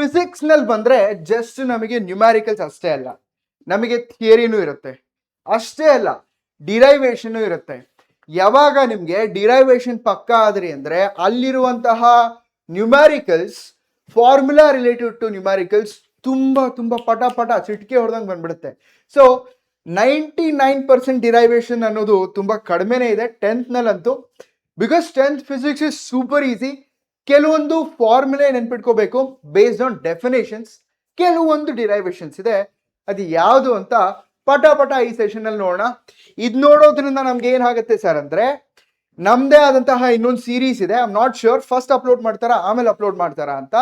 Physics ನಲ್ಲಿ ಬಂದ್ರೆ just ನಮಗೆ ನ್ಯೂಮ್ಯಾರಿಕಲ್ಸ್ ಅಷ್ಟೇ ಅಲ್ಲ, ನಮಗೆ ಥಿಯರಿನೂ ಇರುತ್ತೆ. ಅಷ್ಟೇ ಅಲ್ಲ, ಡಿರೈವೇಶನ್ ಇರುತ್ತೆ. ಯಾವಾಗ ನಿಮ್ಗೆ ಡಿರೈವೇಶನ್ ಪಕ್ಕ ಆದ್ರಿ ಅಂದ್ರೆ ಅಲ್ಲಿರುವಂತಹ ನ್ಯೂಮ್ಯಾರಿಕಲ್ಸ್, ಫಾರ್ಮುಲಾ ರಿಲೇಟೆಡ್ ಟು ನ್ಯೂಮ್ಯಾರಿಕಲ್ಸ್ ತುಂಬಾ ತುಂಬಾ ಪಟ ಪಟ ಚಿಟಿಕೆ ಹೊಡೆದಂಗೆ ಬಂದ್ಬಿಡುತ್ತೆ. ಸೊ 99% ಡಿರೈವೇಶನ್ ಅನ್ನೋದು ತುಂಬಾ ಕಡಿಮೆನೇ ಇದೆ 10th ನಲ್ಲಂತೂ. Because 10th physics is super easy. ಕೆಲವೊಂದು ಫಾರ್ಮುಲೆ ನೆನ್ಪಿಟ್ಕೋಬೇಕು ಬೇಸ್ಡ್ ಆನ್ ಡೆಫಿನೇಷನ್ಸ್, ಕೆಲವೊಂದು ಡಿರೈವೇಶನ್ಸ್ ಇದೆ. ಅದು ಯಾವುದು ಅಂತ ಪಟ ಪಟ ಈ ಸೆಷನ್ ಅಲ್ಲಿ ನೋಡೋಣ. ಇದು ನೋಡೋದ್ರಿಂದ ನಮ್ಗೆ ಏನಾಗುತ್ತೆ ಸರ್ ಅಂದ್ರೆ, ನಮ್ದೇ ಆದಂತಹ ಇನ್ನೊಂದು ಸೀರೀಸ್ ಇದೆ. I am not sure first upload ಮಾಡ್ತಾರಾ ಆಮೇಲೆ ಅಪ್ಲೋಡ್ ಮಾಡ್ತಾರಾ ಅಂತ.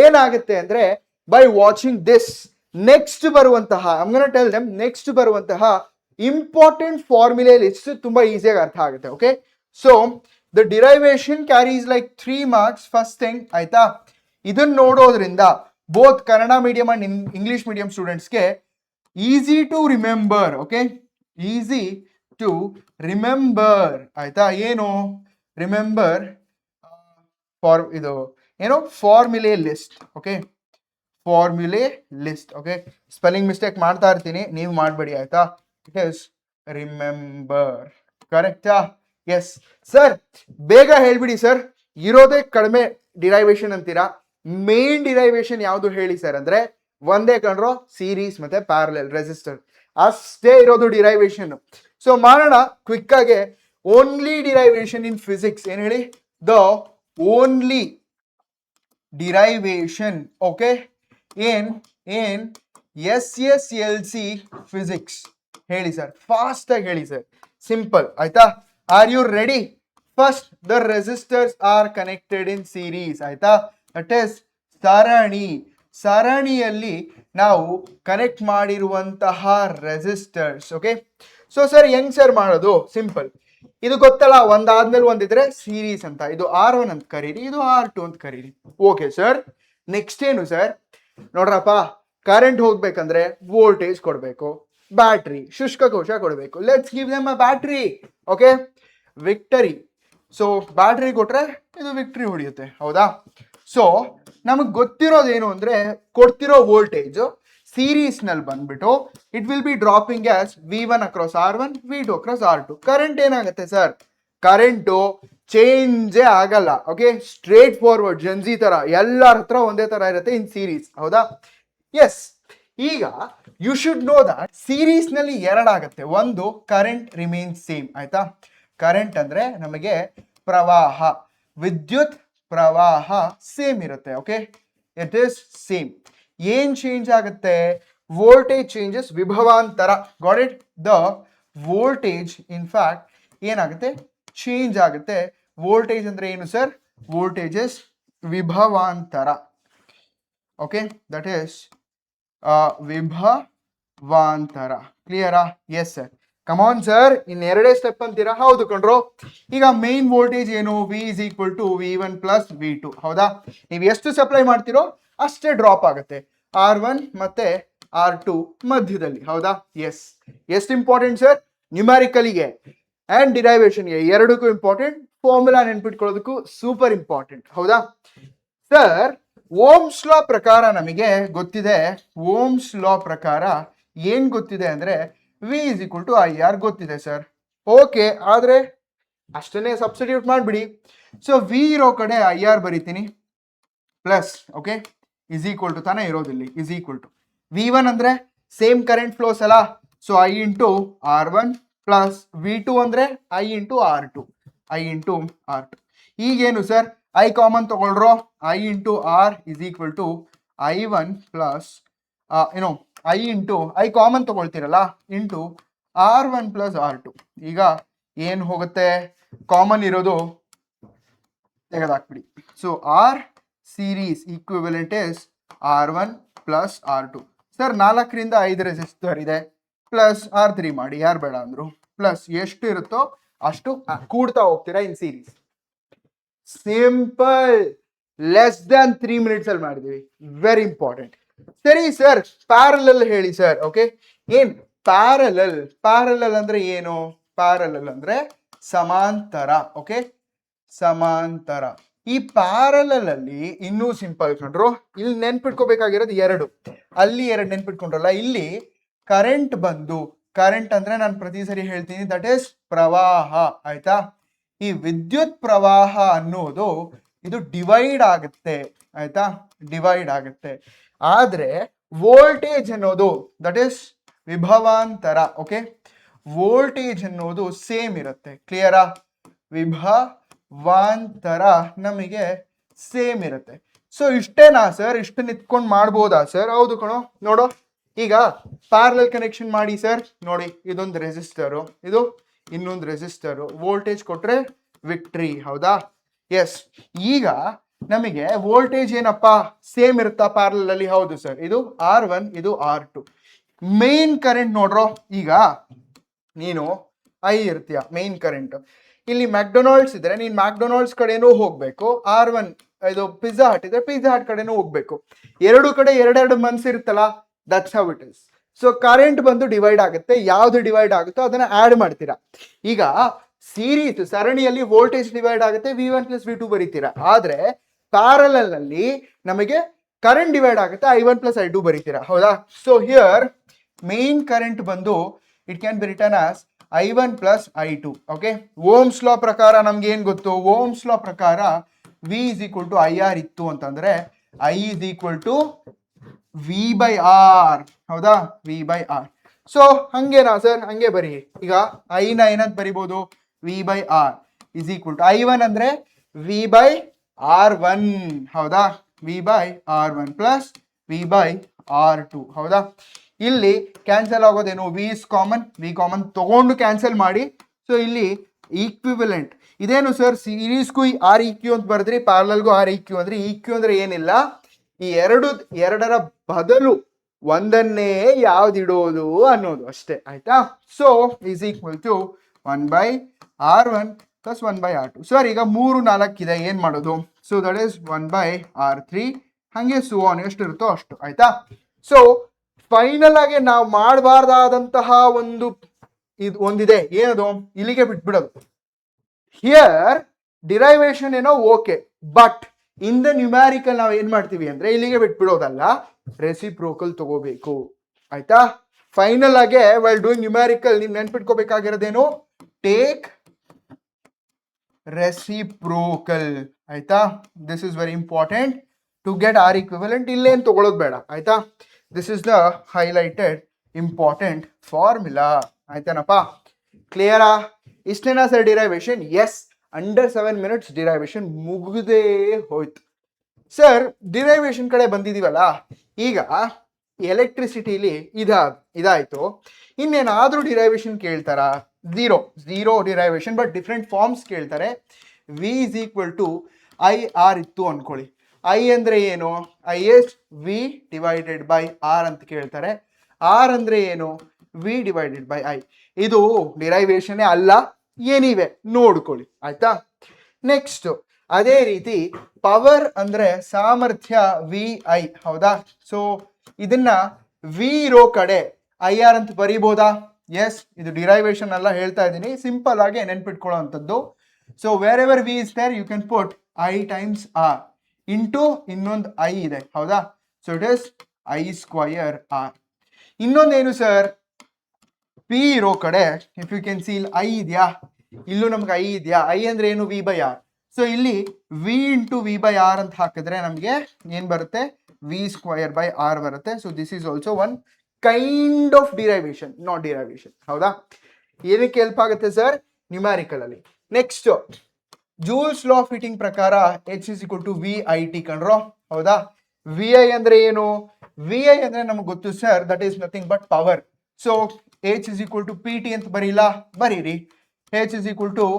ಏನಾಗುತ್ತೆ ಅಂದ್ರೆ, ಬೈ ವಾಚಿಂಗ್ ದಿಸ್ ನೆಕ್ಸ್ಟ್ ಬರುವಂತಹ ಟೆಲ್ ದೆಮ್ ನೆಕ್ಸ್ಟ್ ಬರುವಂತಹ ಇಂಪಾರ್ಟೆಂಟ್ ಫಾರ್ಮುಲೆ ಲಿಸ್ಟ್ ತುಂಬಾ ಈಸಿಯಾಗಿ ಅರ್ಥ ಆಗುತ್ತೆ. Okay, so the derivation carries like 3 marks first thing, ಆಯ್ತಾ. ಇದನ್ನ ನೋಡೋದ್ರಿಂದ both Kannada medium and English medium ಸ್ಟೂಡೆಂಟ್ಸ್ಗೆ easy to remember. Okay, easy to remember, ಆಯ್ತಾ. ಏನು ರಿಮೆಂಬರ್ ಇದು ಏನೋ formulae list. Okay, formulae list. Okay, spelling mistake ಮಾಡ್ತಾ ಇರ್ತೀನಿ, ನೀವು ಮಾಡಬೇಡಿ ಆಯ್ತಾ. ಇಟ್ ಇಸ್ ರಿಮೆಂಬರ್, ಕರೆಕ್ಟಾ? ಎಸ್ ಸರ್, ಬೇಗ ಹೇಳ್ಬಿಡಿ ಸರ್. ಇರೋದೇ ಕಡಿಮೆ ಡಿರೈವೇಶನ್ ಅಂತೀರಾ, ಮೇನ್ ಡಿರೈವೇಶನ್ ಯಾವುದು ಹೇಳಿ ಸರ್ ಅಂದ್ರೆ ಒಂದೇ ಕಣ್ರೋ, ಸೀರೀಸ್ ಮತ್ತೆ ಪ್ಯಾರಲಲ್ ರೆಸಿಸ್ಟರ್ ಅಷ್ಟೇ ಇರೋದು ಡಿರೈವೇಶನ್. ಸೊ ಮಾಡೋಣ ಕ್ವಿಕ್ ಆಗಿ. ಓನ್ಲಿ ಡಿರೈವೇಶನ್ ಇನ್ ಫಿಸಿಕ್ಸ್ ಏನ್ ಹೇಳಿ? The only derivation, okay, in SSLC physics ಹೇಳಿ ಸರ್, ಫಾಸ್ಟ್ ಆಗಿ ಹೇಳಿ ಸರ್, ಸಿಂಪಲ್ ಆಯ್ತಾ. Are you ready? First, the resistors are connected in series, ಆಯ್ತಾ. ದಟ್ ಇಸ್ ಸರಣಿ. ಸರಣಿಯಲ್ಲಿ ನಾವು ಕನೆಕ್ಟ್ ಮಾಡಿರುವಂತಹ ರೆಸಿಸ್ಟರ್ಸ್. ಓಕೆ, ಸೊ ಸರ್ ಹೆಂಗ್ ಸರ್ ಮಾಡೋದು? ಸಿಂಪಲ್, ಇದು ಗೊತ್ತಲ್ಲ, ಒಂದಾದ್ಮೇಲೆ ಒಂದಿದ್ರೆ ಸೀರೀಸ್ ಅಂತ. ಇದು R1 ಅಂತ ಕರೀರಿ, ಇದು R2 ಅಂತ ಕರೀರಿ. ಓಕೆ ಸರ್, ನೆಕ್ಸ್ಟ್ ಏನು ಸರ್? ನೋಡ್ರಪ್ಪ, ಕರೆಂಟ್ ಹೋಗ್ಬೇಕಂದ್ರೆ ವೋಲ್ಟೇಜ್ ಕೊಡ್ಬೇಕು, ಬ್ಯಾಟ್ರಿ ಶುಷ್ಕ ಕೋಶ ಕೊಡ್ಬೇಕು. Let's give them a battery. Okay, victory. So battery ಕೊಟ್ರೆ ಇದು ವಿಕ್ಟರಿ ಹೊಡೆಯುತ್ತೆ, ಹೌದಾ. ಸೊ ನಮಗ್ ಗೊತ್ತಿರೋದೇನು ಅಂದ್ರೆ, ಕೊಡ್ತಿರೋ ವೋಲ್ಟೇಜ್ ಸೀರೀಸ್ ನಲ್ಲಿ ಬಂದ್ಬಿಟ್ಟು it will be dropping as V1 across R1, V2 across R2. Current ಏನಾಗುತ್ತೆ ಸರ್? ಕರೆಂಟು ಚೇಂಜೇ ಆಗಲ್ಲ. ಓಕೆ, ಸ್ಟ್ರೇಟ್ ಫಾರ್ವರ್ಡ್ ಜನ್ಜಿ ತರ ಎಲ್ಲರ ಹತ್ರ ಒಂದೇ ತರ ಇರುತ್ತೆ ಇನ್ ಸೀರೀಸ್, ಹೌದಾ. ಎಸ್, ಈಗ you should know that series ನಲ್ಲಿ ಎರಡಾಗತ್ತೆ. ಒಂದು, ಕರೆಂಟ್ ರಿಮೇನ್ಸ್ ಸೇಮ್, ಆಯ್ತಾ. ಕರೆಂಟ್ ಅಂದ್ರೆ ನಮಗೆ ಪ್ರವಾಹ, ವಿದ್ಯುತ್ ಪ್ರವಾಹ ಸೇಮ್ ಇರುತ್ತೆ. Okay, it is same. ಏನ್ ಚೇಂಜ್ ಆಗುತ್ತೆ? ವೋಲ್ಟೇಜ್ ಚೇಂಜಸ್, ವಿಭವಾಂತರ. Got it? The voltage in fact ಏನಾಗುತ್ತೆ? ಚೇಂಜ್ ಆಗುತ್ತೆ. ವೋಲ್ಟೇಜ್ ಅಂದ್ರೆ ಏನು ಸರ್? ವೋಲ್ಟೇಜ್ ಇಸ್ ವಿಭವಾಂತರ. ಓಕೆ, ದಟ್ ಈಸ್ ವಿಭವಾಂತರ. ಕ್ಲಿಯರಾ? Yes sir. ಕಮಾನ್ ಸರ್, ಇನ್ನೆರಡೇ ಸ್ಟೆಪ್ ಅಂತೀರಾ? ಹೌದು ಕಣ್ರೋ. ಈಗ ಮೇನ್ ವೋಲ್ಟೇಜ್ ಏನು? V is equal to V1 plus V2, ಹೌದಾ. ನೀವು ಎಷ್ಟು ಸಪ್ಲೈ ಮಾಡ್ತೀರೋ ಅಷ್ಟೇ ಡ್ರಾಪ್ ಆಗುತ್ತೆ, R1 ಮತ್ತೆ R2 ಮಧ್ಯದಲ್ಲಿ, ಹೌದಾ. ಎಸ್, ಎಷ್ಟು ಇಂಪಾರ್ಟೆಂಟ್ ಸರ್? ನ್ಯೂಮ್ಯಾರಿಕಲಿಗೆ ಅಂಡ್ ಡಿರೈವೇಶನ್ಗೆ ಎರಡಕ್ಕೂ ಇಂಪಾರ್ಟೆಂಟ್. ಫಾರ್ಮುಲಾ ನೆನ್ಪಿಟ್ಕೊಳ್ಳೋದಕ್ಕೂ ಸೂಪರ್ ಇಂಪಾರ್ಟೆಂಟ್, ಹೌದಾ. ಸರ್, ಓಮ್ಸ್ ಲಾ ಪ್ರಕಾರ ನಮಗೆ ಗೊತ್ತಿದೆ. ಓಮ್ಸ್ ಲಾ ಪ್ರಕಾರ ಏನ್ ಗೊತ್ತಿದೆ ಅಂದ್ರೆ V is equal to IR ಗೊತ್ತಿದೆ ಸರ್. ಓಕೆ, ಆದ್ರೆ ಅಷ್ಟನ್ನೇ ಸಬ್ಸ್ಟಿಟ್ಯೂಟ್ ಮಾಡ್ಬಿಡಿ. ಸೊ V ಇರೋ ಕಡೆ IR ಬರೀತೀನಿ, plus, okay, is equal to ತಾನೇ ಇರೋದಿಲ್ಲಿ, ಇಸ್ ಈಕ್ವಲ್ ಟು V1 ಅಂದ್ರೆ ಸೇಮ್ ಕರೆಂಟ್ ಫ್ಲೋಸ್ ಅಲ್ಲ. So I into R1 plus V2 ಅಂದ್ರೆ I into R2, I into R2. ಈಗೇನು ಸರ್? I ಕಾಮನ್ ತಗೊಳ್ರೋ, I into R is equal to I1 plus ಏನೋ I into I common ತಗೊಳ್ತೀರಲ್ಲ, into R1 plus R2. ಈಗ ಏನ್ ಹೋಗುತ್ತೆ? ಕಾಮನ್ ಇರೋದು ತೆಗೆದಾಕ್ಬಿಡಿ. So R series equivalent is R1 plus R2. Sir, 4ರಿಂದ 5 ರೆಸಿಸ್ಟರ್ ಇದೆ, ಪ್ಲಸ್ R3 ಮಾಡಿ, ಯಾರು ಬೇಡ ಅಂದ್ರು. ಪ್ಲಸ್ ಎಷ್ಟು ಇರುತ್ತೋ ಅಷ್ಟು ಕೂಡ್ತಾ ಹೋಗ್ತೀರಾ in series. Simple, less than 3 minutes ಅಲ್ಲಿ ಮಾಡಿದೀವಿ. Very important. ಸರಿ ಸರ್, ಪ್ಯಾರಲಲ್ ಹೇಳಿ ಸರ್. ಓಕೆ, ಏನ್ ಪ್ಯಾರಲಲ್? ಪ್ಯಾರಲಲ್ ಅಂದ್ರೆ ಏನು? ಪ್ಯಾರಲಲ್ ಅಂದ್ರೆ ಸಮಾಂತರ. ಓಕೆ, ಸಮಾಂತರ. ಈ ಪ್ಯಾರಲಲ್ ಅಲ್ಲಿ ಇನ್ನೂ ಸಿಂಪಲ್ ಕಂಡ್ರು, ಇಲ್ಲಿ ನೆನ್ಪಿಟ್ಕೋಬೇಕಾಗಿರೋದು ಎರಡು, ಅಲ್ಲಿ ಎರಡು ನೆನ್ಪಿಟ್ಕೊಂಡ್ರಲ್ಲ. ಇಲ್ಲಿ ಕರೆಂಟ್ ಬಂದು, ಕರೆಂಟ್ ಅಂದ್ರೆ ನಾನು ಪ್ರತಿ ಸರಿ ಹೇಳ್ತೀನಿ, ದಟ್ ಈಸ್ ಪ್ರವಾಹ. ಆಯ್ತಾ? ಈ ವಿದ್ಯುತ್ ಪ್ರವಾಹ ಅನ್ನೋದು ಇದು ಡಿವೈಡ್ ಆಗುತ್ತೆ. ಆಯ್ತಾ? ಡಿವೈಡ್ ಆಗುತ್ತೆ. ಆದ್ರೆ ವೋಲ್ಟೇಜ್ ಅನ್ನೋದು ದಟ್ ಈಸ್ ವಿಭವಾಂತರ. ಓಕೆ, ವೋಲ್ಟೇಜ್ ಅನ್ನೋದು ಸೇಮ್ ಇರುತ್ತೆ. ಕ್ಲಿಯರಾ? ವಿಭವಾಂತರ ನಮಗೆ ಸೇಮ್ ಇರುತ್ತೆ. ಸೊ ಇಷ್ಟೇನಾ ಸರ್? ಇಷ್ಟು ನಿತ್ಕೊಂಡು ಮಾಡ್ಬೋದಾ ಸರ್? ಹೌದು ಕಣೋ. ನೋಡೋ, ಈಗ ಪ್ಯಾರಲಲ್ ಕನೆಕ್ಷನ್ ಮಾಡಿ ಸರ್. ನೋಡಿ, ಇದೊಂದು ರೆಸಿಸ್ಟರು, ಇದು ಇನ್ನೊಂದು ರೆಸಿಸ್ಟರು. ವೋಲ್ಟೇಜ್ ಕೊಟ್ರೆ ವಿಕ್ಟ್ರಿ. ಹೌದಾ? ಎಸ್. ಈಗ ನಮಗೆ ವೋಲ್ಟೇಜ್ ಏನಪ್ಪ ಸೇಮ್ ಇರುತ್ತಾ ಪ್ಯಾರಲಲ್ ಅಲ್ಲಿ? ಹೌದು ಸರ್. ಇದು R1, ಇದು R2. ಮೇನ್ ಕರೆಂಟ್ ನೋಡ್ರೋ, ಈಗ ನೀನು ಐ ಇರ್ತೀಯ ಮೇನ್ ಕರೆಂಟ್. ಇಲ್ಲಿ ಮ್ಯಾಕ್ಡೊನಾಲ್ಡ್ಸ್ ಇದ್ರೆ ನೀನ್ ಮ್ಯಾಕ್ಡೊನಾಲ್ಡ್ಸ್ ಕಡೆನೂ ಹೋಗ್ಬೇಕು. R1 ಇದು ಪಿಜ್ಜಾ ಹಟ್ ಇದ್ರೆ ಪಿಜ್ಜಾ ಹಟ್ ಕಡೆನೂ ಹೋಗ್ಬೇಕು. ಎರಡು ಕಡೆ ಎರಡೆರಡು ಮನ್ಸ್ ಇರುತ್ತಲ್ಲ, that's how it is. So current ಬಂದು ಡಿವೈಡ್ ಆಗುತ್ತೆ. ಯಾವ್ದು ಡಿವೈಡ್ ಆಗುತ್ತೋ ಅದನ್ನ ಆಡ್ ಮಾಡ್ತೀರಾ. ಈಗ ಸೀರೀಸ್ ಸರಣಿಯಲ್ಲಿ ವೋಲ್ಟೇಜ್ ಡಿವೈಡ್ ಆಗುತ್ತೆ, V1 + V2 ಬರೀತೀರಾ. ಆದ್ರೆ ಪ್ಯಾರಲಲ್ ಅಲ್ಲಿ ನಮಗೆ ಕರೆಂಟ್ ಡಿವೈಡ್ ಆಗುತ್ತೆ, I1 + I2 ಬರೀತೀರಾ. ಹೌದಾ? ಸೊ ಹಿಯರ್ ಮೇನ್ ಕರೆಂಟ್ ಬಂದು it can be return as I1 + I2. Okay, Ohm's law ಪ್ರಕಾರ ನಮ್ಗೆ ಏನ್ ಗೊತ್ತು? ಓಮ್ಸ್ ಲಾ ಪ್ರಕಾರ V = IR ಇತ್ತು ಅಂತಂದ್ರೆ I = V/R. ಹೌದಾ? V/R. ಸೊ ಹಂಗೇನಾ ಸರ್? ಹಂಗೆ ಬರಿ. ಈಗ ಐನ ಏನಂತ ಬರಿಬಹುದು? V/R = I1 ಅಂದ್ರೆ V/R1. ಹೌದಾ? V/R1 + V/R2. ಹೌದಾ? ಇಲ್ಲಿ ಕ್ಯಾನ್ಸಲ್ ಆಗೋದೇನು? V is common, V common ತಗೊಂಡು ಕ್ಯಾನ್ಸಲ್ ಮಾಡಿ. ಸೊ ಇಲ್ಲಿ ಈಕ್ವಿವೆಲೆಂಟ್ ಇದೇನು ಸರ್? ಸೀರೀಸ್ಗೂ REQ ಅಂತ ಬರೆದ್ರಿ, ಪ್ಯಾರಲಲ್ಗೂ REQ ಅಂದ್ರೆ EQ ಅಂದ್ರೆ ಏನಿಲ್ಲ, ಈ ಎರಡರ ಬದಲು ಒಂದನ್ನೇ ಯಾವ್ದಿಡೋದು ಅನ್ನೋದು ಅಷ್ಟೇ. ಆಯ್ತಾ? So is equal to 1/R1 + 1/R2. Sir ಈಗ 3, 4 ಇದೆ, ಏನ್ ಮಾಡೋದು? So that is 1/R3. ಹಂಗೆ ಸುವಾನ್ ಎಷ್ಟಿರುತ್ತೋ ಅಷ್ಟು. ಆಯ್ತಾ? ಸೊ ಫೈನಲ್ ಆಗಿ ನಾವು ಮಾಡಬಾರ್ದಾದಂತಹ ಒಂದಿದೆ. ಏನದು? ಇಲ್ಲಿಗೆ ಬಿಟ್ಬಿಡೋದು. ಹಿಯರ್ ಡಿರೈವೇಶನ್ ಏನೋ okay, but in the numerical ನಾವು ಏನ್ ಮಾಡ್ತೀವಿ ಅಂದ್ರೆ ಇಲ್ಲಿಗೆ ಬಿಟ್ಬಿಡೋದಲ್ಲ, ರೆಸಿಪ್ರೋಕಲ್ ತಗೋಬೇಕು. ಆಯ್ತಾ? ಫೈನಲ್ ಆಗಿ ವೈಲ್ ಡೂಯಿಂಗ್ ನ್ಯೂಮ್ಯಾರಿಕಲ್ ನೀವು ನೆನ್ಪಿಟ್ಕೋಬೇಕಾಗಿರೋದೇನು? Take reciprocal. ಆಯ್ತಾ? This is very important to get R equivalent. ಇಲ್ಲೇನು ತಗೊಳ್ಳೋದು ಬೇಡ. ಆಯ್ತಾ? This is the highlighted important formula. ಆಯ್ತಾನಪ್ಪ? ಕ್ಲಿಯರಾ? ಇಷ್ಟೇನಾ sir derivation? Yes, under 7 minutes derivation ಮುಗಿದೇ ಹೋಯ್ತು. ಸರ್ ಡಿರೈವೇಶನ್ ಕಡೆ ಬಂದಿದೀವಲ್ಲ, ಈಗ ಎಲೆಕ್ಟ್ರಿಸಿಟಿಲಿ ಇದಾಯ್ತು. ಇನ್ನೇನಾದ್ರೂ ಡಿರೈವೇಶನ್ ಕೇಳ್ತಾರಾ? Zero derivation, but different forms ಕೇಳ್ತಾರೆ. V = IR ಇತ್ತು ಅನ್ಕೊಳ್ಳಿ. I ಅಂದ್ರೆ ಏನು? I is V/R ಅಂತ ಕೇಳ್ತಾರೆ. R ಅಂದ್ರೆ ಏನು? V/I. ಇದು ಡಿರೈವೇಶನ್ ಅಲ್ಲ, ಏನಿವೆ ನೋಡ್ಕೊಳ್ಳಿ. ಆಯ್ತಾ? ನೆಕ್ಸ್ಟ್ ಅದೇ ರೀತಿ ಪವರ್ ಅಂದ್ರೆ ಸಾಮರ್ಥ್ಯ VI. ಹೌದಾ? ಸೊ ಇದನ್ನ V ಇರೋ ಕಡೆ IR ಅಂತ ಬರೀಬೋದಾ? ಎಸ್. ಇದು ಡಿರೈವೇಶನ್ ಅಲ್ಲ, ಹೇಳ್ತಾ ಇದ್ದೀನಿ, ಸಿಂಪಲ್ ಆಗಿ ನೆನ್ಪಿಟ್ಕೊಳ್ಳೋ ಅಂಥದ್ದು. So wherever V is there you can put I × R into ಇನ್ನೊಂದು I ಇದೆ. ಹೌದಾ? So it is I²R. ಇನ್ನೊಂದೇನು ಸರ್? P ಇರೋ ಕಡೆ if you can see, I ಇದೆಯಾ? ಇಲ್ಲೂ ನಮ್ಗೆ I ಇದೆಯಾ? I ಅಂದ್ರೆ ಏನು? V/R. ಸೊ ಇಲ್ಲಿ V × V/R ಅಂತ ಹಾಕಿದ್ರೆ ನಮಗೆ ಏನ್ ಬರುತ್ತೆ? V²/R ಬರುತ್ತೆ. So this is also one kind of derivation, not derivation. ಹೌದಾ? ಏನಕ್ಕೆ ಹೆಲ್ಪ್ ಆಗುತ್ತೆ ಸರ್? ನ್ಯೂಮ್ಯಾರಿಕಲ್ ಅಲ್ಲಿ. Next Jules law of heating ಪ್ರಕಾರ H = VIT ಕಣ್ರೋ. ಹೌದಾ? VI ಅಂದ್ರೆ ಏನು? VI ಅಂದ್ರೆ ನಮ್ಗೆ ಗೊತ್ತು sir, that is nothing but power. So H = PT ಅಂತ ಬರೀರಿ. H =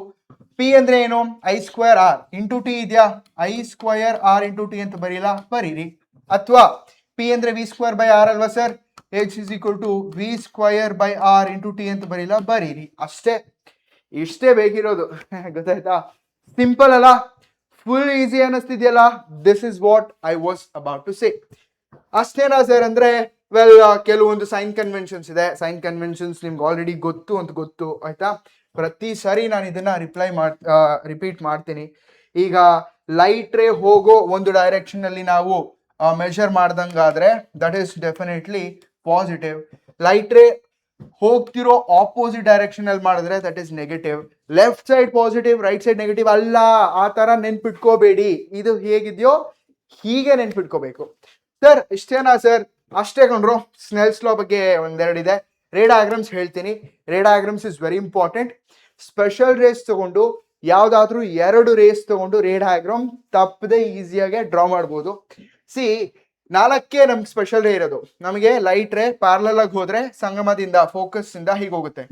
P ಅಂದ್ರೆ ಏನು? I²R ಇಂಟು T ಇದೆಯಾ? I²R ಇಂಟು T ಅಂತ ಬರೀರಿ. ಅಥವಾ P ಅಂದ್ರೆ V²/R ಅಲ್ವಾ sir? H = V²/R into T ಅಂತ ಬರೀರಿ. ಅಷ್ಟೇ. ಇಷ್ಟೇ ಬೇಕಿರೋದು. ಗೊತ್ತಾಯ್ತಾ? ಸಿಂಪಲ್ ಅಲ್ಲ? ಫುಲ್ ಈಸಿ ಅನ್ನಿಸ್ತಿದೆಯಲ್ಲ? This is what I was about to say. ಅಷ್ಟೇನಾ ಸರ್ ಅಂದ್ರೆ? ವೆಲ್, ಕೆಲವೊಂದು ಸೈನ್ ಕನ್ವೆನ್ಷನ್ಸ್ ಇದೆ. ಸೈನ್ ಕನ್ವೆನ್ಷನ್ಸ್ ನಿಮ್ಗೆ ಆಲ್ರೆಡಿ ಗೊತ್ತು. ಆಯ್ತಾ? ಪ್ರತಿ ಸಾರಿ ನಾನು ಇದನ್ನ ರಿಪೀಟ್ ಮಾಡ್ತೀನಿ. ಈಗ ಲೈಟ್ ರೇ ಹೋಗೋ ಒಂದು ಡೈರೆಕ್ಷನ್ ಅಲ್ಲಿ ನಾವು ಮೆಷರ್ ಮಾಡ್ದಂಗಾದ್ರೆ that is definitely positive. Light ray ಹೋಗ್ತಿರೋ ಆಪೋಸಿಟ್ ಡೈರೆಕ್ಷನ್ ಅಲ್ಲಿ ಮಾಡಿದ್ರೆ that is negative. Left side positive, right side negative ಅಲ್ಲ, ಆ ತರ ನೆನ್ಪಿಟ್ಕೋಬೇಡಿ. ಇದು ಹೇಗಿದೆಯೋ ಹೀಗೆ ನೆನ್ಪಿಟ್ಕೋಬೇಕು. ಸರ್ ಇಷ್ಟೇನಾ ಸರ್? ಅಷ್ಟೇ ಕೊಂಡ್ರು. ಸ್ನೆಲ್ಸ್ ಲಾ ಬಗ್ಗೆ ಒಂದೆರಡಿದೆ. ರೇ ಡಯಾಗ್ರಾಮ್ಸ್ ಹೇಳ್ತೀನಿ. Ray diagrams is very important. Special rays ತಗೊಂಡು ಯಾವ್ದಾದ್ರು 2 ರೇಸ್ ತಗೊಂಡು ರೇ ಡಯಾಗ್ರಾಮ್ ತಪ್ಪದೆ ಈಸಿಯಾಗಿ ಡ್ರಾ ಮಾಡ್ಬೋದು. ಸಿ 4 ನಮ್ಗೆ ಸ್ಪೆಷಲ್ ರೇ ಇರೋದು. ನಮಗೆ ಲೈಟ್ ರೇ ಪ್ಯಾರಲಲ್ ಆಗಿ ಹೋದ್ರೆ ಸಂಗಮದಿಂದ ಫೋಕಸ್ ಇಂದ ಹೀಗೆ ಹೋಗುತ್ತೆ,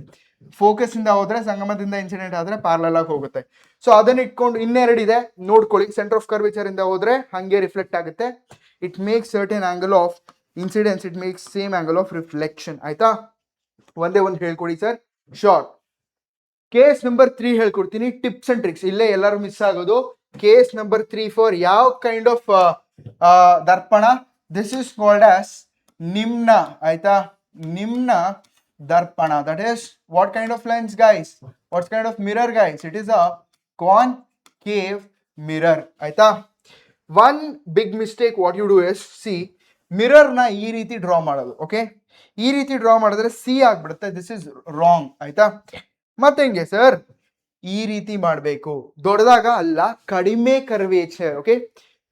ಫೋಕಸ್ ಇಂದ ಹೋದ್ರೆ ಸಂಗಮದಿಂದ ಇನ್ಸಿಡೆಂಟ್ ಆದ್ರೆ ಪ್ಯಾರಲಲ್ ಆಗಿ ಹೋಗುತ್ತೆ. ಸೊ ಅದನ್ನ ಇಟ್ಕೊಂಡು 2 ಇದೆ ನೋಡ್ಕೊಳ್ಳಿ. ಸೆಂಟರ್ ಆಫ್ ಕರ್ವೇಚರ್ ಇಂದ ಹೋದ್ರೆ ಹಂಗೆ ರಿಫ್ಲೆಕ್ಟ್ ಆಗುತ್ತೆ. It makes certain angle of incidence, it makes same angle of reflection. ಆಯ್ತಾ? ಒಂದೇ ಒಂದು ಹೇಳ್ಕೊಡಿ ಸರ್. ಶೋರ್. ಕೇಸ್ ನಂಬರ್ 3 ಹೇಳ್ಕೊಡ್ತೀನಿ. Tips and tricks. ಇಲ್ಲೇ ಎಲ್ಲರೂ ಮಿಸ್ ಆಗೋದು. ಕೇಸ್ ನಂಬರ್ 3 ಫಾರ್ ಯಾವ ಕೈಂಡ್ ಆಫ್ ದರ್ಪಣ? ದಿಸ್ ಇಸ್ ಕಾಲ್ಡ್ ಆಸ್ ನಿಮ್ನ. ಆಯ್ತಾ? ನಿಮ್ನ ದರ್ಪಣ. That is what kind of lens guys? What kind of mirror guys? It is a concave mirror. ಆಯ್ತಾ? One big mistake what you do is, see ಮಿರರ್ನ ಈ ರೀತಿ draw ಮಾಡೋದು. ಓಕೆ, ಈ ರೀತಿ ಡ್ರಾ ಮಾಡಿದ್ರೆ ಸಿ ಆಗ್ಬಿಡುತ್ತೆ. This is wrong. ಆಯ್ತಾ? ಮತ್ತೆ ಹೆಂಗೆ ಸರ್? ಈ ರೀತಿ ಮಾಡಬೇಕು. ದೊಡ್ಡದಾಗ ಅಲ್ಲ, ಕಡಿಮೆ ಕರ್ವೇಚರ್. ಓಕೆ,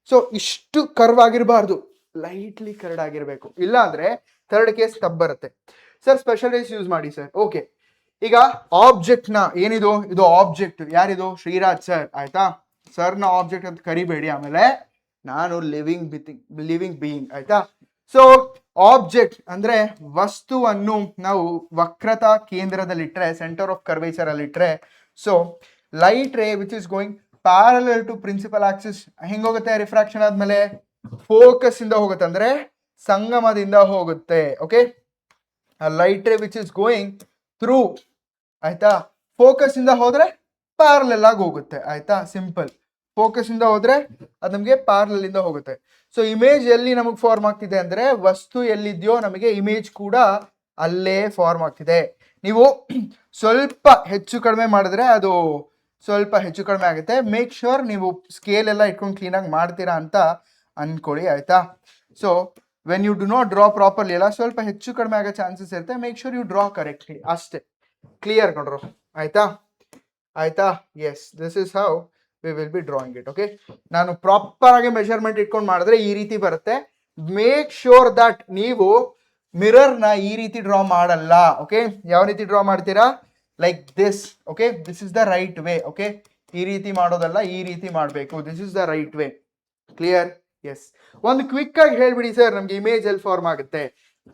ಸೊ ಇಷ್ಟು ಕರ್ವ್ ಆಗಿರಬಾರ್ದು, ಲೈಟ್ಲಿ ಕರ್ಡ್ ಆಗಿರ್ಬೇಕು. ಇಲ್ಲ ಅಂದ್ರೆ ಥರ್ಡ್ ಕೇಸ್ ತಪ್ಪು ಬರುತ್ತೆ. ಸರ್ ಸ್ಪೆಷಲ್ ರೇಸ್ ಯೂಸ್ ಮಾಡಿ ಸರ್. ಓಕೆ, ಈಗ ಆಬ್ಜೆಕ್ಟ್ ನ ಏನಿದು? ಇದು ಆಬ್ಜೆಕ್ಟ್. ಯಾರಿದು? ಶ್ರೀರಾಜ್ ಸರ್. ಆಯ್ತಾ? ಸರ್ನ ಆಬ್ಜೆಕ್ಟ್ ಅಂತ ಕರಿಬೇಡಿ, ಆಮೇಲೆ ನಾನು ಲಿವಿಂಗ್ ಬೀಯಿಂಗ್. ಆಯ್ತಾ? ಸೊ ಆಬ್ಜೆಕ್ಟ್ ಅಂದ್ರೆ ವಸ್ತುವನ್ನು ನಾವು ವಕ್ರತಾ ಕೇಂದ್ರದಲ್ಲಿಟ್ರೆ, ಸೆಂಟರ್ ಆಫ್ ಕರ್ವೇಚರ್ ಅಲ್ಲಿ ಇಟ್ರೆ, so light ray which is going parallel to principal axis ಹೆಂಗ್ ಹೋಗುತ್ತೆ? ರಿಫ್ರಾಕ್ಷನ್ ಆದ್ಮೇಲೆ ಫೋಕಸ್ ಇಂದ ಹೋಗುತ್ತೆ, ಅಂದ್ರೆ ಸಂಗಮದಿಂದ ಹೋಗುತ್ತೆ. Okay, light ray which is going through, ಆಯ್ತಾ, ಫೋಕಸ್ ಇಂದ ಹೋದ್ರೆ ಪ್ಯಾರಲಲ್ ಆಗಿ ಹೋಗುತ್ತೆ. ಆಯ್ತಾ? ಸಿಂಪಲ್. ಫೋಕಸ್ ಇಂದ ಹೋದ್ರೆ ಅದು ನಮಗೆ ಪ್ಯಾರಲಲ್ ಇಂದ ಹೋಗುತ್ತೆ. ಸೊ ಇಮೇಜ್ ಎಲ್ಲಿ ನಮಗೆ ಫಾರ್ಮ್ ಆಗ್ತಿದೆ ಅಂದ್ರೆ, ವಸ್ತು ಎಲ್ಲಿದೆಯೋ ನಮಗೆ ಇಮೇಜ್ ಕೂಡ ಅಲ್ಲೇ ಫಾರ್ಮ್ ಆಗ್ತಿದೆ. ನೀವು ಸ್ವಲ್ಪ ಹೆಚ್ಚು ಕಡಿಮೆ ಮಾಡಿದ್ರೆ ಅದು ಸ್ವಲ್ಪ ಹೆಚ್ಚು ಕಡಿಮೆ ಆಗುತ್ತೆ. ಮೇಕ್ ಶೋರ್ ನೀವು ಸ್ಕೇಲ್ ಎಲ್ಲ ಇಟ್ಕೊಂಡು ಕ್ಲೀನಾಗಿ ಮಾಡ್ತೀರಾ ಅಂತ ಅನ್ಕೊಳ್ಳಿ. ಆಯ್ತಾ? So when you do not draw properly ಎಲ್ಲ ಸ್ವಲ್ಪ ಹೆಚ್ಚು ಕಡಿಮೆ ಆಗೋ ಚಾನ್ಸಸ್ ಇರುತ್ತೆ. Make sure you draw correctly. ಅಷ್ಟೇ. ಕ್ಲಿಯರ್ ಕೊಂಡ್ರು? ಆಯ್ತಾ? ಆಯ್ತಾ? Yes, this is how we will be drawing it. Okay, ನಾನು ಪ್ರಾಪರ್ ಆಗಿ ಮೆಷರ್ಮೆಂಟ್ ಇಟ್ಕೊಂಡು ಮಾಡಿದ್ರೆ ಈ ರೀತಿ ಬರುತ್ತೆ. ಮೇಕ್ ಶೋರ್ ದಟ್ ನೀವು ಮಿರರ್ನ ಈ ರೀತಿ ಡ್ರಾ ಮಾಡಲ್ಲ. ಓಕೆ, ಯಾವ ರೀತಿ ಡ್ರಾ ಮಾಡ್ತೀರಾ? Like this. Okay, this is the right way. Okay, ಈ ರೀತಿ ಮಾಡೋದಲ್ಲ, ಈ ರೀತಿ ಮಾಡಬೇಕು. This is the right way. Clear? Yes. ಒಂದು ಕ್ವಿಕ್ ಆಗಿ ಹೇಳ್ಬಿಡಿ ಸರ್, ನಮ್ಗೆ ಇಮೇಜ್ ಎಲ್ಲಿ ಫಾರ್ಮ್ ಆಗುತ್ತೆ?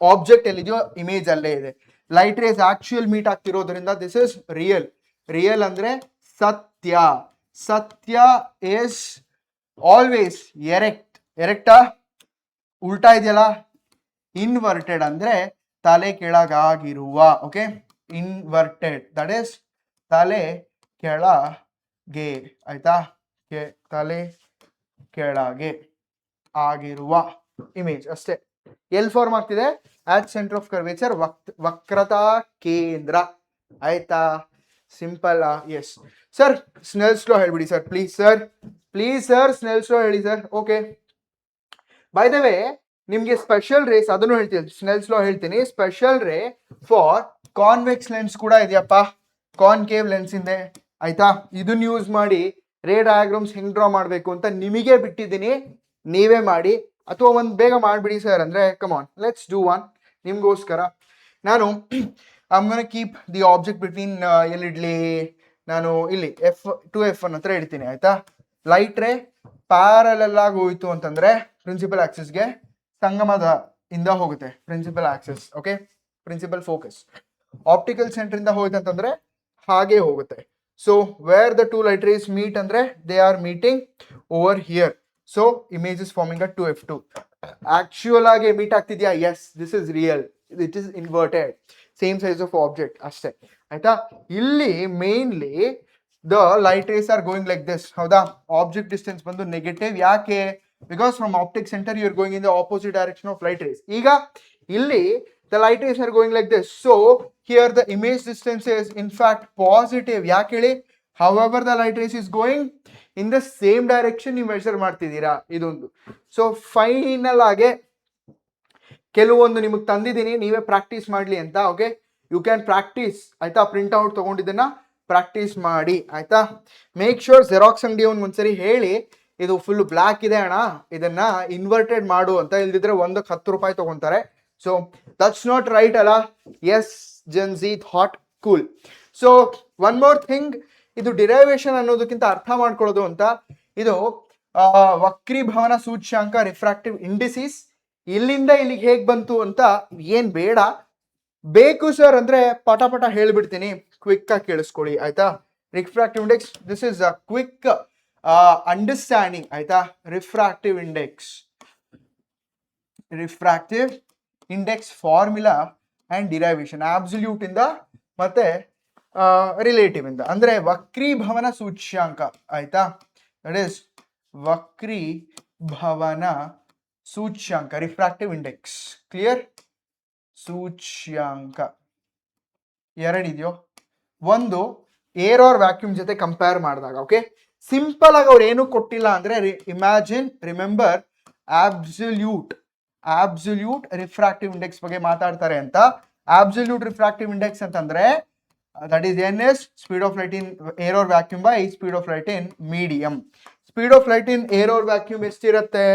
ಆಬ್ಜೆಕ್ಟ್ ಎಲ್ಲಿದೆಯೋ ಇಮೇಜ್ ಅಲ್ಲೇ ಇದೆ. ಲೈಟ್ ರೇಸ್ ಆಕ್ಚುಯಲ್ ಮೀಟ್ ಆಗ್ತಿರೋದ್ರಿಂದ ದಿಸ್ ಇಸ್ ರಿಯಲ್. ರಿಯಲ್ ಅಂದ್ರೆ ಸತ್ಯ. ಸತ್ಯ ಇಸ್ ಆಲ್ವೇಸ್ ಎರೆಕ್ಟ್. ಎರೆಕ್ಟಾ? ಉಲ್ಟಾ ಇದೆಯಲ್ಲ, ಇನ್ವರ್ಟೆಡ್ ಅಂದ್ರೆ ತಲೆ ಕೆಳಗಾಗಿರುವ. ಓಕೆ, ಇನ್ವರ್ಟೆಡ್ ದಟ್ ಇಸ್ ತಲೆ ಕೆಳಗೆ. ಆಯ್ತಾ? ತಲೆ ಕೆಳಗೆ ಆಗಿರುವ ಇಮೇಜ್ ಅಷ್ಟೇ. ಎಲ್ಲಿ ಫಾರ್ಮ್ ಆಗ್ತಿದೆ? ಆಟ್ ಸೆಂಟರ್ ಆಫ್ ಕರ್ವೇಚರ್, ವಕ್ರತಾ ಕೇಂದ್ರ. ಆಯ್ತಾ? Simple. Yes sir, Snell's law ಹೇಳ್ಬಿಡಿ sir please. Sir please sir, Snell's law ಹೇಳಿ sir. Okay, by the way ನಿಮ್ಗೆ ಸ್ಪೆಷಲ್ ರೇಸ್ ಅದನ್ನು ಹೇಳ್ತೀನಿ. ಸ್ನೆಲ್ಸ್ ಲಾ ಹೇಳ್ತೀನಿ. ಸ್ಪೆಷಲ್ ರೇ ಫಾರ್ ಕಾನ್ವೆಕ್ಸ್ ಲೆನ್ಸ್ ಕೂಡ ಇದೆಯಪ್ಪ, ಕಾನ್ಕೇವ್ ಲೆನ್ಸ್ ಇದೆ. ಆಯ್ತಾ? ಇದನ್ನ ಯೂಸ್ ಮಾಡಿ ರೇ ಡಯಾಗ್ರಾಮ್ಸ್ ಹೆಂಗ್ ಡ್ರಾ ಮಾಡಬೇಕು ಅಂತ ನಿಮಗೆ ಬಿಟ್ಟಿದ್ದೀನಿ. ನೀವೇ ಮಾಡಿ, ಅಥವಾ ಒಂದು ಬೇಗ ಮಾಡಿಬಿಡಿ ಸರ್ ಅಂದ್ರೆ ಕಮಾನ್ ಲೆಟ್ಸ್ ಡೂ ಒನ್. ನಿಮ್ಗೋಸ್ಕರ ನಾನು I'm gonna keep the object between, ಎಲ್ಲಿಡ್ಲಿ ನಾನು? ಇಲ್ಲಿ F1 ಹತ್ರ ಇಡ್ತೀನಿ. ಆಯ್ತಾ? ಲೈಟ್ ರೇ ಪ್ಯಾರಲಲ್ ಆಗಿ ಹೋಯ್ತು ಅಂತಂದ್ರೆ ಪ್ರಿನ್ಸಿಪಲ್ ಆಕ್ಸಿಸ್ಗೆ ಸಂಗಮದ ಇಂದ ಹೋಗುತ್ತೆ. Principal axis. Okay, principal focus. Optical centre ಇಂದ ಹೋಯ್ತು ಅಂತಂದ್ರೆ ಹಾಗೆ ಹೋಗುತ್ತೆ. So where the two light rays meet ಅಂದ್ರೆ they are meeting over here. So image is forming a 2F2. Actual ಆಗಿ ಮೀಟ್ ಆಗ್ತಿದ್ಯಾ? Yes, this is real. It is inverted, same size of object ಅಷ್ಟೇ. ಆಯ್ತಾ? ಇಲ್ಲಿ mainly the light rays are going like this. ಹೌದಾ? Object distance ಬಂದು negative. ಯಾಕೆ? Because from optic centre you are going in the opposite direction of light rays. ಈಗ ಇಲ್ಲಿ the light rays are going like this. So here the image distance is in fact positive. ಯಾಕೆ ಹೇಳಿ? however the light rays is going in the same direction ನೀವು measure ಮಾಡ್ತಿದ್ದೀರಾ, ಇದೊಂದು. So final ಆಗಿ ಕೆಲವೊಂದು ನಿಮಗೆ ತಂದಿದ್ದೀನಿ, ನೀವೇ ಪ್ರಾಕ್ಟೀಸ್ ಮಾಡಲಿ ಅಂತ. ಓಕೆ, ಯು ಕ್ಯಾನ್ ಪ್ರಾಕ್ಟೀಸ್ ಆಯ್ತಾ. ಪ್ರಿಂಟ್ ಔಟ್ ತಗೊಂಡಿದ್ದನ್ನ ಪ್ರಾಕ್ಟೀಸ್ ಮಾಡಿ ಆಯ್ತಾ. ಮೇಕ್ ಶೋರ್ ಜೆರಾಕ್ಸ್ ಅಂಗಡಿ ಒಂದ್ಸರಿ ಹೇಳಿ, ಇದು ಫುಲ್ ಬ್ಲ್ಯಾಕ್ ಇದೆ ಅಣ್ಣ, ಇದನ್ನ ಇನ್ವರ್ಟೆಡ್ ಮಾಡು ಅಂತ. ಇಲ್ದಿದ್ರೆ ಒಂದಕ್ಕೆ 10 ರೂಪಾಯಿ ತಗೊಂತಾರೆ. ಸೊ ದಟ್ಸ್ ನಾಟ್ ರೈಟ್ ಅಲ್ಲ. Yes Gen Z thought cool. So one more thing, ಇದು ಡಿರೈವೇಶನ್ ಅನ್ನೋದಕ್ಕಿಂತ ಅರ್ಥ ಮಾಡ್ಕೊಳ್ಳೋದು ಅಂತ. ಇದು ವಕ್ರೀಭವನ ಸೂಚ್ಯಾಂಕ ರಿಫ್ರಾಕ್ಟಿವ್ ಇಂಡಿಸಿಸ್, ಇಲ್ಲಿಂದ ಇಲ್ಲಿಗೆ ಹೇಗ್ ಬಂತು ಅಂತ ಏನ್ ಬೇಡ. ಬೇಕು ಸರ್ ಅಂದ್ರೆ ಪಟ ಪಟ ಹೇಳ್ಬಿಡ್ತೀನಿ, ಕ್ವಿಕ್ ಆಗಿ ಕೇಳಿಸ್ಕೊಳ್ಳಿ ಆಯ್ತಾ. Refractive index, this is a quick understanding ಆಯ್ತಾ. Refractive index formula and derivation, absolute ಇಂದ ಮತ್ತೆ ರಿಲೇಟಿವ್ ಇಂದ, ಅಂದ್ರೆ ವಕ್ರೀಭವನ ಸೂಚ್ಯಾಂಕ ಆಯ್ತಾ. ದಟ್ ಇಸ್ ವಕ್ರೀಭವನ ಸೂಚ್ಯಾಂಕ, ರಿಫ್ರಾಕ್ಟಿವ್ ಇಂಡೆಕ್ಸ್. ಕ್ಲಿಯರ್? ಸೂಚ್ಯಾಂಕ ಎರಡಿದೆಯೋ, ಒಂದು ಏರ್ ಆರ್ ವ್ಯಾಕ್ಯೂಮ್ ಜೊತೆ ಕಂಪೇರ್ ಮಾಡಿದಾಗ. ಓಕೆ, ಸಿಂಪಲ್ ಆಗಿ ಅವ್ರು ಏನು ಕೊಟ್ಟಿಲ್ಲ ಅಂದ್ರೆ, imagine, remember, absolute refractive index ಬಗ್ಗೆ ಮಾತಾಡ್ತಾರೆ ಅಂತ. ಆಬ್ಸಲ್ಯೂಟ್ ರಿಫ್ರಾಕ್ಟಿವ್ ಇಂಡೆಕ್ಸ್ ಅಂತಂದ್ರೆ that is n is speed of light in air or vacuum by speed of light in medium. Speed of light in air or vacuum ಎಷ್ಟಿರುತ್ತೆ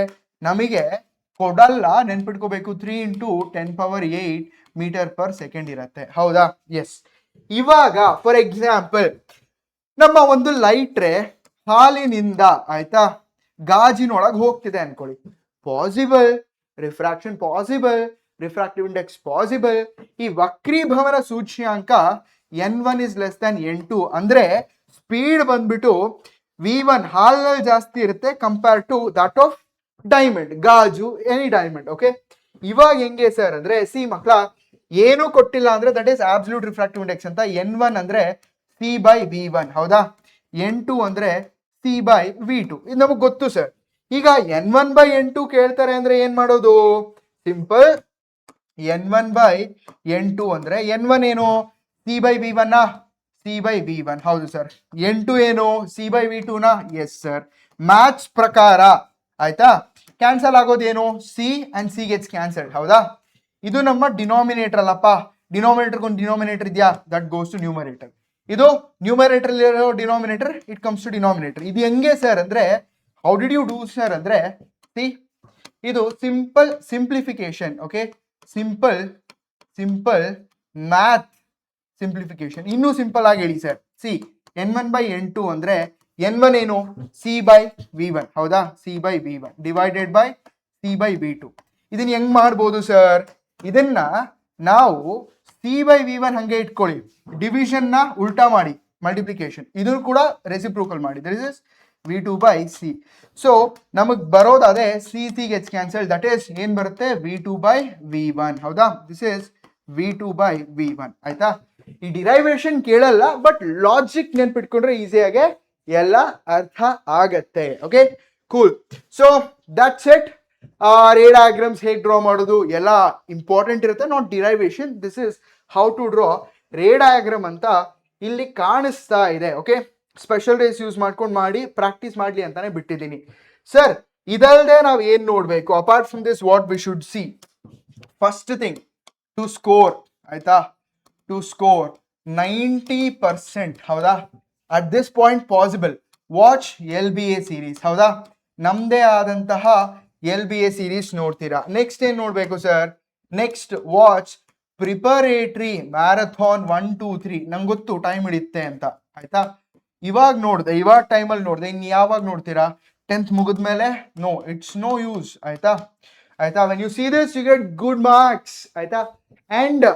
ನಮಗೆ ಕೊಡಲ್ಲ, ನೆನ್ಪಿಟ್ಕೋಬೇಕು. 3 × 10⁸ metre per second ಇರುತ್ತೆ. ಹೌದಾ? S. ಇವಾಗ for example ನಮ್ಮ ಒಂದು light ray ಹಾಲಿನಿಂದ ಆಯ್ತಾ ಗಾಜಿನೊಳಗೆ ಹೋಗ್ತಿದೆ ಅನ್ಕೊಳ್ಳಿ. Possible, refraction possible, refractive index possible. ಈ ವಕ್ರೀಭವನ ಸೂಚ್ಯಾಂಕ n1 is less than n2 ಅಂದ್ರೆ ಸ್ಪೀಡ್ ಬಂದ್ಬಿಟ್ಟು v1 ಹಾಲಿನಲ್ಲಿ ಜಾಸ್ತಿ ಇರುತ್ತೆ compare to that of diamond, ಗಾಜು, ಎನಿ ಡೈಮಂಡ್. ಓಕೆ, ಇವಾಗ ಹೆಂಗೆ ಸರ್ ಅಂದ್ರೆ, ಸಿ ಮಕ್ಕಳ, ಏನು ಕೊಟ್ಟಿಲ್ಲ ಅಂದ್ರೆ that is absolute refractive index ಅಂತ. n1 ಅಂದ್ರೆ c/v1 ಹೌದಾ, n2 ಅಂದ್ರೆ c/v2. ಇದು ನಮಗೆ ಗೊತ್ತು ಸರ್. ಈಗ n1/n2 ಕೇಳ್ತಾರೆ ಅಂದ್ರೆ ಏನ್ ಮಾಡೋದು? ಸಿಂಪಲ್, n1/n2 ಅಂದ್ರೆ n1 ಏನು c/v1 c/v1 ಹೌದು ಸರ್. n2 ಏನು c/v2 ನ? Yes sir. ಮ್ಯಾಥ್ಸ್ ಪ್ರಕಾರ ಆಯ್ತಾ, ಕ್ಯಾನ್ಸಲ್ ಆಗೋದೇನು? C and c gets cancelled. ಹೌದಾ? ಇದು ನಮ್ಮ ಡಿನಾಮಿನೇಟರ್ ಅಲ್ಲಪ್ಪ. ಡಿನಾಮಿನೇಟರ್ ಒಂದು ಡಿನಾಮಿನೇಟರ್ ಇದೆಯಾ? That goes to numerator. ಇದು ನ್ಯೂಮರೇಟರ್ ಇರೋ denominator, it comes to denominator. ಇದು ಹೆಂಗೆ ಸರ್ ಅಂದ್ರೆ, how did you do sir ಅಂದ್ರೆ, ಸಿ ಇದು simplification. Okay, simple math simplification. ಇನ್ನೂ ಸಿಂಪಲ್ ಆಗಿ ಹೇಳಿ ಸರ್. ಸಿ n1/n2 ಅಂದ್ರೆ n1 ಏನು? c/v1 ಹೌದಾ, c/v1 ಡಿವೈಡೆಡ್ ಬೈ c/v2. ಇದನ್ನ ಹೆಂಗ್ ಮಾಡ್ಬೋದು ಸರ್? ಇದನ್ನ ನಾವು c/v1 ಹಂಗೆ ಇಟ್ಕೊಳ್ಳಿ, ಡಿವಿಷನ್ ನ ಉಲ್ಟಾ ಮಾಡಿ ಮಲ್ಟಿಪ್ಲಿಕೇಶನ್, ಇದು ಕೂಡ ರೆಸಿಪ್ರೋಕಲ್ ಮಾಡಿ, ದಟ್ ಇಸ್ v2/c. ಸೊ ನಮಗ್ ಬರೋದು ಅದೇ, C gets cancel, that is ಏನ್ ಬರುತ್ತೆ? v2/v1 ಹೌದಾ. ದಿಸ್ ಇಸ್ v2/v1 ಆಯ್ತಾ. ಈ ಡಿರೈವೇಶನ್ ಕೇಳಲ್ಲ, ಬಟ್ ಲಾಜಿಕ್ ನೆನ್ಪಿಟ್ಕೊಂಡ್ರೆ ಈಸಿಯಾಗೆ ಎಲ್ಲ ಅರ್ಥ ಆಗತ್ತೆ. Okay, cool. So that's it. Ray diagrams ಹೇಗೆ ಡ್ರಾ ಮಾಡೋದು ಎಲ್ಲ ಇಂಪಾರ್ಟೆಂಟ್ ಇರುತ್ತೆ, not derivation. This is how to draw ray diagram ಅಂತ ಇಲ್ಲಿ ಕಾಣಿಸ್ತಾ ಇದೆ. ಓಕೆ, ಸ್ಪೆಷಲ್ ರೇಸ್ ಯೂಸ್ ಮಾಡ್ಕೊಂಡು ಮಾಡಿ ಪ್ರಾಕ್ಟೀಸ್ ಮಾಡ್ಲಿ ಅಂತಾನೆ ಬಿಟ್ಟಿದ್ದೀನಿ ಸರ್. ಇದಲ್ಲದೆ ನಾವು ಏನ್ ನೋಡ್ಬೇಕು? Apart from this what we should see, first thing to score ಆಯ್ತಾ, ಟು ಸ್ಕೋರ್ 90% ಹೌದಾ at this point possible, watch LBA series. ಹೌದಾ, ನಮ್ದೇ ಆದಂತಹ LBA ಸೀರೀಸ್ ನೋಡ್ತೀರಾ. ನೆಕ್ಸ್ಟ್ ಏನ್ ನೋಡ್ಬೇಕು sir? Next watch preparatory marathon 1, 2, 3. ನಂಗೆ ಗೊತ್ತು ಟೈಮ್ ಹಿಡಿಯುತ್ತೆ ಅಂತ ಆಯ್ತಾ. ಇವಾಗ ನೋಡಿದೆ, ಇವಾಗ ಟೈಮಲ್ಲಿ ನೋಡಿದೆ, ಇನ್ನು ಯಾವಾಗ ನೋಡ್ತೀರಾ? 10th ಮುಗಿದ್ಮೇಲೆ? ನೋ, ಇಟ್ಸ್ ನೋ ಯೂಸ್ ಆಯ್ತಾ. When you see this you get good marks ಆಯ್ತಾ. ಅಂಡ್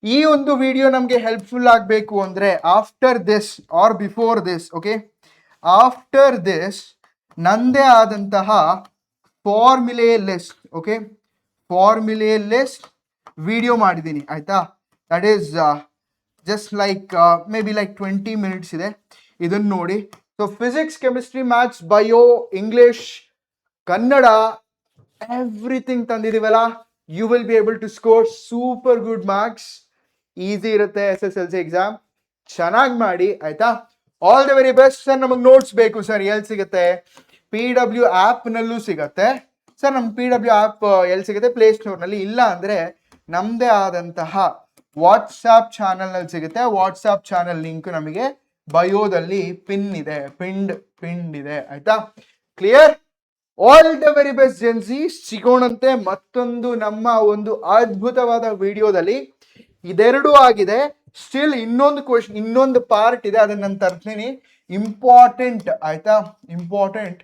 ಈ ಒಂದು ವಿಡಿಯೋ ನಮಗೆ ಹೆಲ್ಪ್ಫುಲ್ ಆಗಬೇಕು ಅಂದ್ರೆ after this or before this, okay, after this ನಂದೇ ಆದಂತಹ formulae list, okay, formulae list video ಮಾಡಿದ್ದೀನಿ ಆಯ್ತಾ. That is just like maybe like 20 minutes ಇದೆ, ಇದನ್ನು ನೋಡಿ. So physics, chemistry, maths, bio, English, Kannada, everything ತಂದಿದ್ದೀವಲ್ಲ. You will be able to score super good marks. Easy ಇರುತ್ತೆ SSLC exam, ಚೆನ್ನಾಗಿ ಮಾಡಿ ಆಯ್ತಾ. All the very best sir. ನಮಗೆ notes ಬೇಕು ಸರ್, ಎಲ್ಲಿ ಸಿಗುತ್ತೆ? PW ಆ್ಯಪ್ನಲ್ಲೂ ಸಿಗತ್ತೆ ಸರ್. ನಮ್ಮ PW ಆ್ಯಪ್ ಎಲ್ಲಿ ಸಿಗುತ್ತೆ? ಪ್ಲೇಸ್ಟೋರ್ನಲ್ಲಿ. ಇಲ್ಲ ಅಂದರೆ ನಮ್ಮದೇ ಆದಂತಹ ವಾಟ್ಸಾಪ್ ಚಾನಲ್ನಲ್ಲಿ ಸಿಗುತ್ತೆ. ವಾಟ್ಸಾಪ್ ಚಾನಲ್ ಲಿಂಕ್ ನಮಗೆ ಬಯೋದಲ್ಲಿ ಪಿಂಡ್ ಇದೆ, ಆಯ್ತಾ? Clear? All the very best ಜೆನ್ಸಿ. ಸಿಗೋಣಂತೆ ಮತ್ತೊಂದು ನಮ್ಮ ಒಂದು ಅದ್ಭುತವಾದ ವಿಡಿಯೋದಲ್ಲಿ. ಇದೆರಡೂ ಆಗಿದೆ. ಸ್ಟಿಲ್ ಇನ್ನೊಂದು ಪಾರ್ಟ್ ಇದೆ, ಅದನ್ನ ನಾನು ತರ್ತೀನಿ. ಇಂಪಾರ್ಟೆಂಟ್, ಆಯ್ತಾ? ಇಂಪಾರ್ಟೆಂಟ್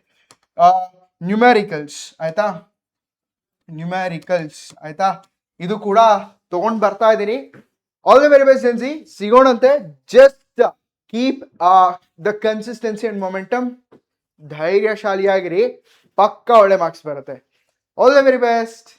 ನ್ಯೂಮ್ಯಾರಿಕಲ್ಸ್, ಆಯ್ತಾ? ನ್ಯೂಮ್ಯಾರಿಕಲ್ಸ್, ಆಯ್ತಾ? ಇದು ಕೂಡ ತಗೊಂಡ್ ಬರ್ತಾ ಇದ್ದೀನಿ. ಆಲ್ ದ ವೆರಿ ಬೆಸ್ಟ್ ಜೆನ್ಸಿ. ಸಿಗೋಣಂತೆ. Just keep the consistency and momentum. ಧೈರ್ಯಶಾಲಿಯಾಗಿರಿ, ಪಕ್ಕ ಒಳ್ಳೆ ಮಾರ್ಕ್ಸ್ ಬರುತ್ತೆ. All the very best.